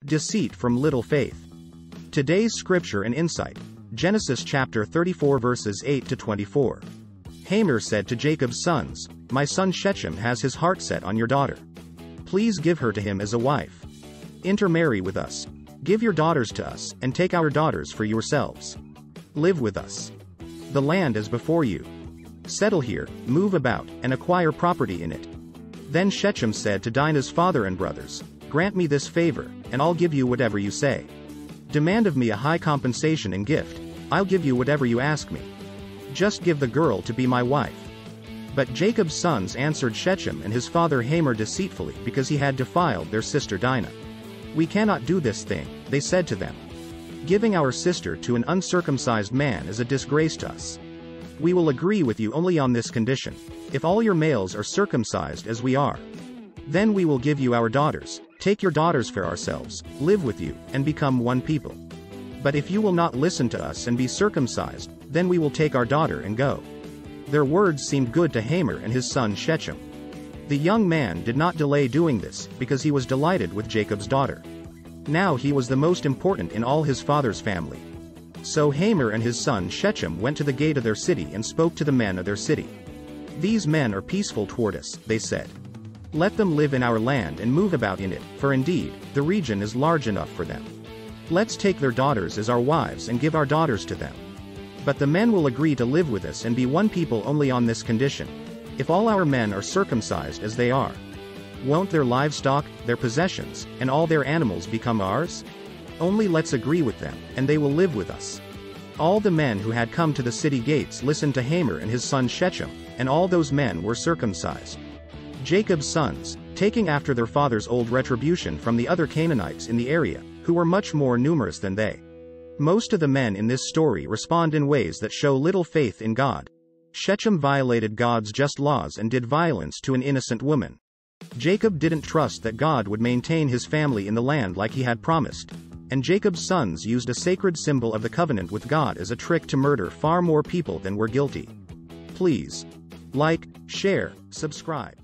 Deceit from little faith. Today's scripture and insight. Genesis chapter 34 verses 8 to 24. Hamor said to Jacob's sons, "My son Shechem has his heart set on your daughter. Please give her to him as a wife. Intermarry with us. Give your daughters to us, and take our daughters for yourselves. Live with us. The land is before you. Settle here, move about, and acquire property in it." Then Shechem said to Dinah's father and brothers, "Grant me this favor, and I'll give you whatever you say. Demand of me a high compensation and gift, I'll give you whatever you ask me. Just give the girl to be my wife." But Jacob's sons answered Shechem and his father Hamor deceitfully because he had defiled their sister Dinah. "We cannot do this thing," they said to them. "Giving our sister to an uncircumcised man is a disgrace to us. We will agree with you only on this condition: if all your males are circumcised as we are, then we will give you our daughters, take your daughters for ourselves, live with you, and become one people. But if you will not listen to us and be circumcised, then we will take our daughter and go." Their words seemed good to Hamor and his son Shechem. The young man did not delay doing this, because he was delighted with Jacob's daughter. Now he was the most important in all his father's family. So Hamor and his son Shechem went to the gate of their city and spoke to the men of their city. "These men are peaceful toward us," they said. "Let them live in our land and move about in it, for indeed, the region is large enough for them. Let's take their daughters as our wives and give our daughters to them. But the men will agree to live with us and be one people only on this condition: if all our men are circumcised as they are. Won't their livestock, their possessions, and all their animals become ours? Only let's agree with them, and they will live with us." All the men who had come to the city gates listened to Hamor and his son Shechem, and all those men were circumcised. Jacob's sons, taking after their father's old retribution from the other Canaanites in the area, who were much more numerous than they. Most of the men in this story respond in ways that show little faith in God. Shechem violated God's just laws and did violence to an innocent woman. Jacob didn't trust that God would maintain his family in the land like he had promised. And Jacob's sons used a sacred symbol of the covenant with God as a trick to murder far more people than were guilty. Please like, share, subscribe.